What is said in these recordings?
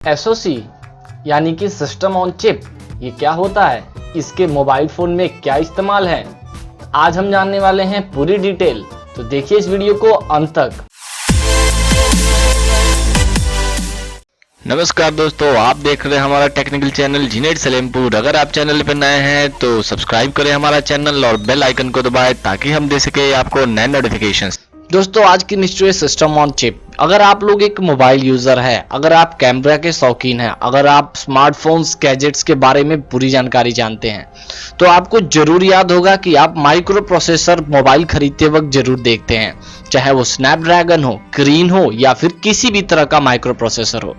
SOC यानी कि system on chip, ये क्या होता है, इसके मोबाइल फोन में क्या इस्तेमाल है, आज हम जानने वाले हैं पूरी डिटेल। तो देखिए इस वीडियो को अंत तक। नमस्कार दोस्तों, आप देख रहे हैं हमारा टेक्निकल चैनल जीनेट सलेमपुर। अगर आप चैनल पर नए हैं तो सब्सक्राइब करें हमारा चैनल और बेल आइकन को दबाएं ताकि हम दे सके आपको नए नोटिफिकेशंस। दोस्तों आज की निश्चय सिस्टम ऑन चिप। अगर आप लोग एक मोबाइल यूजर है, अगर आप कैमरा के शौकीन हैं, अगर आप स्मार्टफोन्स गैजेट्स के बारे में पूरी जानकारी जानते हैं, तो आपको जरूर याद होगा कि आप माइक्रो प्रोसेसर मोबाइल खरीदते वक्त जरूर देखते हैं, चाहे वो स्नैपड्रैगन हो, क्रीन हो या फिर किसी भी तरह का माइक्रो प्रोसेसर हो,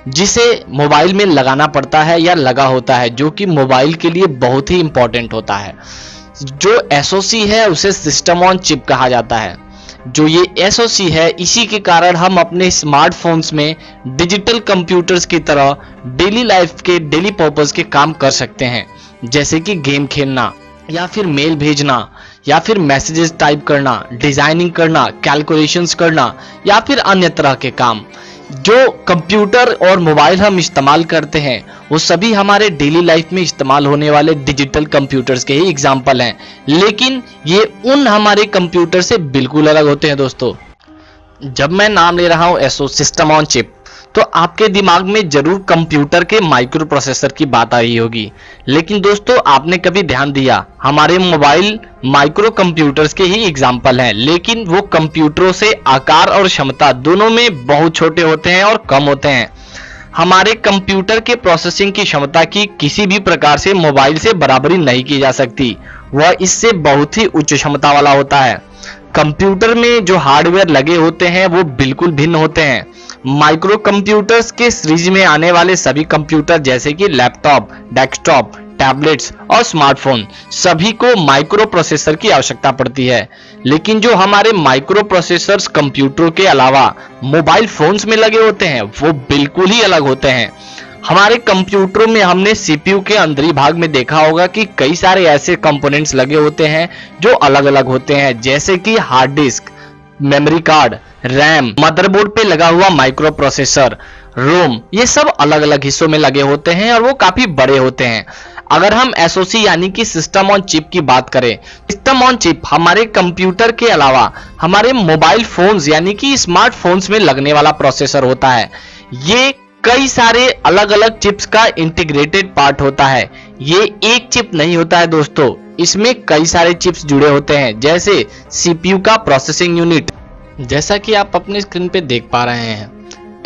जिसे मोबाइल में लगाना पड़ता है या लगा होता है, जो कि मोबाइल के लिए बहुत ही इंपॉर्टेंट होता है। जो एसओसी है उसे सिस्टम ऑन चिप कहा जाता है। जो ये एसओसी है, इसी के कारण हम अपने स्मार्टफोन्स में डिजिटल कंप्यूटर्स की तरह डेली लाइफ के डेली पर्पस के काम कर सकते हैं, जैसे कि गेम खेलना या फिर मेल भेजना या फिर मैसेजेस टाइप करना, डिजाइनिंग करना, कैलकुलेशंस करना या फिर अन्य तरह के काम। जो कंप्यूटर और मोबाइल हम इस्तेमाल करते हैं वो सभी हमारे डेली लाइफ में इस्तेमाल होने वाले डिजिटल कंप्यूटर्स के ही एग्जाम्पल हैं, लेकिन ये उन हमारे कंप्यूटर से बिल्कुल अलग होते हैं। दोस्तों जब मैं नाम ले रहा हूं एसओ सिस्टम ऑन चिप, तो आपके दिमाग में जरूर कंप्यूटर के माइक्रो प्रोसेसर की बात आ रही होगी, लेकिन दोस्तों आपने कभी ध्यान दिया, हमारे मोबाइल माइक्रो कंप्यूटर्स के ही एग्जाम्पल हैं, लेकिन वो कंप्यूटरों से आकार और क्षमता दोनों में बहुत छोटे होते हैं और कम होते हैं। हमारे कंप्यूटर के प्रोसेसिंग की क्षमता की किसी भी प्रकार से मोबाइल से बराबरी नहीं की जा सकती, वह इससे बहुत ही उच्च क्षमता वाला होता है। कंप्यूटर में जो हार्डवेयर लगे होते हैं वो बिल्कुल भिन्न होते हैं। माइक्रो कंप्यूटर्स के सीरीज में आने वाले सभी कंप्यूटर जैसे कि लैपटॉप, डेस्कटॉप, टैबलेट्स और स्मार्टफोन, सभी को माइक्रो प्रोसेसर की आवश्यकता पड़ती है। लेकिन जो हमारे माइक्रो प्रोसेसर्स कंप्यूटरों के अलावा मोबाइल फोन्स में लगे होते हैं वो बिल्कुल ही अलग होते हैं। हमारे कंप्यूटरों में हमने सीपीयू के अंदरी भाग में देखा होगा कि कई सारे ऐसे कंपोनेंट्स लगे होते हैं जो अलग अलग होते हैं, जैसे कि hard disk, memory card, RAM, motherboard पे लगा हुआ माइक्रो प्रोसेसर, रोम, ये सब अलग अलग हिस्सों में लगे होते हैं और वो काफी बड़े होते हैं। अगर हम एसओसी यानी कि सिस्टम ऑन चिप की बात करें, सिस्टम ऑन चिप हमारे कंप्यूटर के अलावा हमारे मोबाइल फोन्स यानी कि स्मार्टफोन्स में लगने वाला प्रोसेसर होता है। ये कई सारे अलग अलग चिप्स का इंटीग्रेटेड पार्ट होता है। ये एक चिप नहीं होता है दोस्तों, इसमें कई सारे चिप्स जुड़े होते हैं, जैसे सीपीयू का प्रोसेसिंग यूनिट। जैसा कि आप अपने स्क्रीन पे देख पा रहे हैं,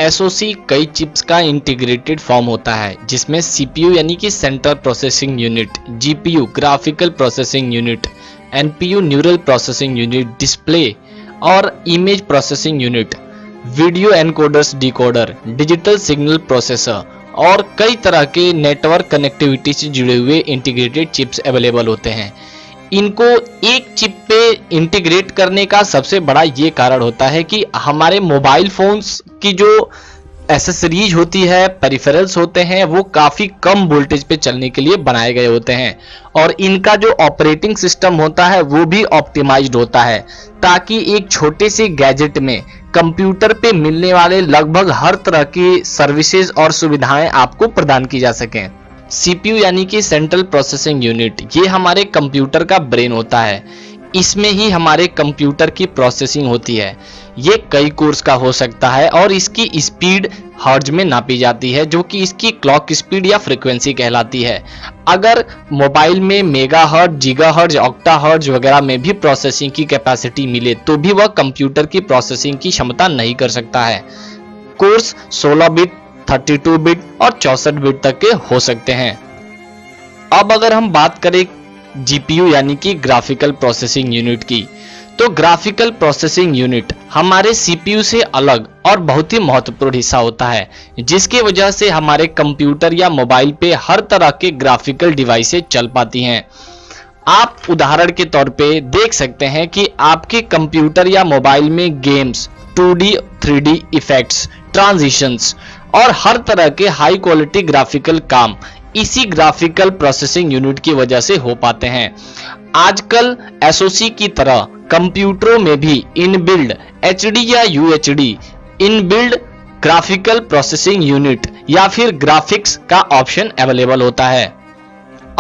एसओसी कई चिप्स का इंटीग्रेटेड फॉर्म होता है, जिसमें सीपीयू यानी कि central processing unit, GPU graphical processing unit, NPU neural processing unit, display और image processing unit, video encoders, decoder, digital signal processor और कई तरह के नेटवर्क कनेक्टिविटी से जुड़े हुए इंटीग्रेटेड चिप्स अवेलेबल होते हैं। इनको एक चिप पे इंटीग्रेट करने का सबसे बड़ा ये कारण होता है कि हमारे मोबाइल फोन्स की जो एसेसरीज होती है, पेरिफेरल्स होते हैं, वो काफ़ी कम वोल्टेज पे चलने के लिए बनाए गए होते हैं और इनका जो ऑपरेटिंग सिस्टम होता है वो भी ऑप्टिमाइज्ड होता है, ताकि एक छोटे से गैजेट में कंप्यूटर पे मिलने वाले लगभग हर तरह की सर्विसेज और सुविधाएं आपको प्रदान की जा सकें। सीपीयू यानी कि सेंट्रल प्रोसेसिंग यूनिट, ये हमारे कंप्यूटर का ब्रेन होता है। इसमें ही हमारे कंप्यूटर की प्रोसेसिंग होती है। ये कई कोर्स का हो सकता है और इसकी स्पीड हर्ट्ज में नापी जाती है, जो कि इसकी क्लॉक स्पीड या फ्रीक्वेंसी कहलाती है। अगर मोबाइल में mega hertz, giga hertz, octa hertz वगैरह में भी प्रोसेसिंग की कैपेसिटी मिले तो भी वह कंप्यूटर की प्रोसेसिंग की क्षमता नहीं कर सकता है। कोर्स 16 बिट, 32 बिट और 64 बिट तक के हो सकते हैं। अब अगर हम बात करें जीपीयू यानी कि ग्राफिकल प्रोसेसिंग यूनिट की, तो ग्राफिकल प्रोसेसिंग यूनिट हमारे सीपीयू से अलग और बहुत ही महत्वपूर्ण हिस्सा होता है, जिसकी वजह से हमारे कंप्यूटर या मोबाइल पे हर तरह के ग्राफिकल डिवाइसेस चल पाती हैं। आप उदाहरण के तौर पे देख सकते हैं कि आपके कंप्यूटर या मोबाइल में games, 2D, 3D effects, transitions और हर तरह के हाई क्वालिटी ग्राफिकल काम इसी ग्राफिकल प्रोसेसिंग यूनिट की वजह से हो पाते हैं। आजकल एसओसी की तरह कंप्यूटरों में भी इनबिल्ड एचडी या UHD inbuilt graphical processing unit या फिर ग्राफिक्स का ऑप्शन अवेलेबल होता है।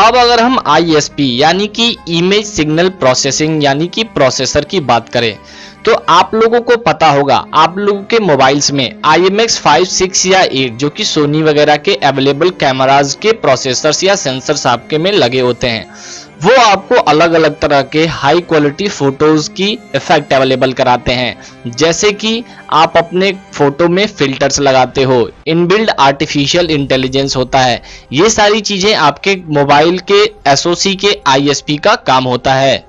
अब अगर हम ISP यानी कि इमेज सिग्नल प्रोसेसिंग यानी कि प्रोसेसर की बात करें तो आप लोगों को पता होगा, आप लोगों के मोबाइल्स में IMX 5, 6 या 8 जो कि सोनी वगैरह के अवेलेबल कैमराज के प्रोसेसर्स या सेंसर्स आपके में लगे होते हैं, वो आपको अलग अलग तरह के हाई क्वालिटी फोटोज की इफेक्ट अवेलेबल कराते हैं। जैसे कि आप अपने फोटो में फिल्टर्स लगाते हो, इनबिल्ड आर्टिफिशियल इंटेलिजेंस होता है, ये सारी चीजें आपके मोबाइल के SoC के ISP का काम होता है।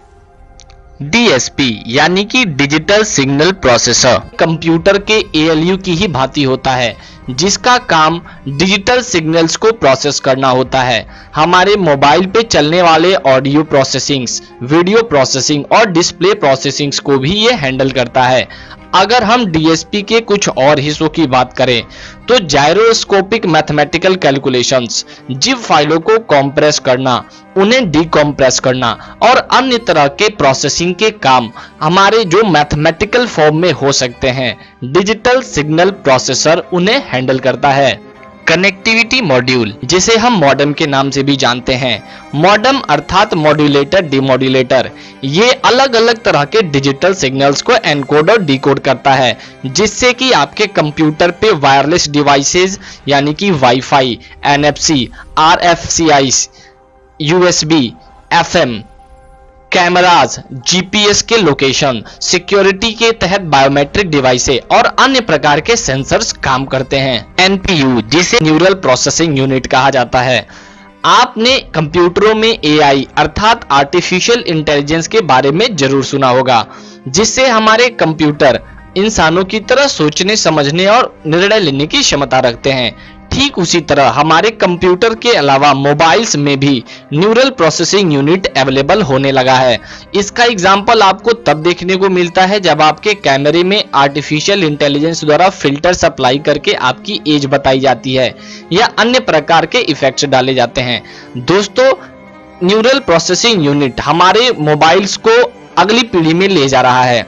DSP यानी कि डिजिटल सिग्नल प्रोसेसर कंप्यूटर के ALU की ही भांति होता है, जिसका काम डिजिटल सिग्नल्स को प्रोसेस करना होता है। हमारे मोबाइल पे चलने वाले ऑडियो प्रोसेसिंग्स, वीडियो प्रोसेसिंग और डिस्प्ले प्रोसेसिंग्स को भी ये हैंडल करता है। अगर हम DSP के कुछ और हिस्सों की बात करें तो जायरोस्कोपिक मैथमेटिकल कैलकुलेशंस, जिप फाइलों को कॉम्प्रेस करना, उन्हें डीकॉम्प्रेस करना और अन्य तरह के प्रोसेसिंग के काम हमारे जो मैथमेटिकल फॉर्म में हो सकते हैं, डिजिटल सिग्नल प्रोसेसर उन्हें हैंडल करता है। कनेक्टिविटी मॉड्यूल जिसे हम मॉडेम के नाम से भी जानते हैं, मॉडेम अर्थात मॉड्यूलेटर, डिमॉड्यूलेटर, ये अलग अलग तरह के डिजिटल सिग्नल्स को एनकोड और डिकोड करता है, जिससे कि आपके कंप्यूटर पे वायरलेस डिवाइसेस यानी कि wifi, NFC, RFCI, USB, FM, cameras, GPS के लोकेशन, सिक्योरिटी के तहत बायोमेट्रिक डिवाइसेस और अन्य प्रकार के सेंसर्स काम करते हैं। NPU जिसे न्यूरल प्रोसेसिंग यूनिट कहा जाता है। आपने कंप्यूटरों में AI अर्थात आर्टिफिशियल इंटेलिजेंस के बारे में जरूर सुना होगा, जिससे हमारे कंप्यूटर इंसानों की तरह सोचने, समझने और निर्णय लेने की क्षमता रखते हैं। ठीक उसी तरह हमारे कंप्यूटर के अलावा मोबाइल्स में भी न्यूरल प्रोसेसिंग यूनिट अवेलेबल होने लगा है। इसका एग्जांपल आपको तब देखने को मिलता है जब आपके कैमरे में आर्टिफिशियल इंटेलिजेंस द्वारा फिल्टर सप्लाई करके आपकी एज बताई जाती है या अन्य प्रकार के इफेक्ट्स डाले जाते हैं। दोस्तों, न्यूरल प्रोसेसिंग यूनिट हमारे मोबाइल्स को अगली पीढ़ी में ले जा रहा है।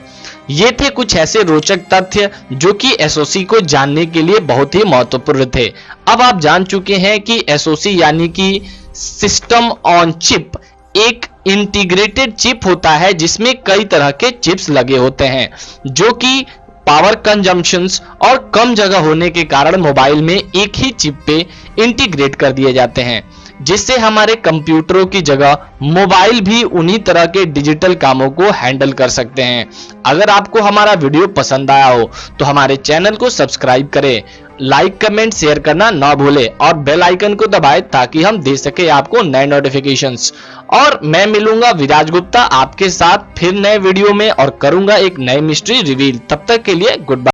ये थे कुछ ऐसे रोचक तथ्य जो कि SoC को जानने के लिए बहुत ही महत्वपूर्ण थे। अब आप जान चुके हैं कि SoC यानी कि सिस्टम ऑन चिप एक इंटीग्रेटेड चिप होता है, जिसमें कई तरह के चिप्स लगे होते हैं, जो कि पावर कंजम्पशंस और कम जगह होने के कारण मोबाइल में एक ही चिप पे इंटीग्रेट कर दिए जाते हैं, जिससे हमारे कंप्यूटरों की जगह मोबाइल भी उन्हीं तरह के डिजिटल कामों को हैंडल कर सकते हैं। अगर आपको हमारा वीडियो पसंद आया हो तो हमारे चैनल को सब्सक्राइब करें, लाइक, कमेंट, शेयर करना ना भूलें और बेल आइकन को दबाएं ताकि हम दे सके आपको नए नोटिफिकेशंस। और मैं मिलूंगा विराज गुप्ता आपके साथ फिर नए वीडियो में और करूंगा एक नई मिस्ट्री रिवील। तब तक के लिए गुड बाय।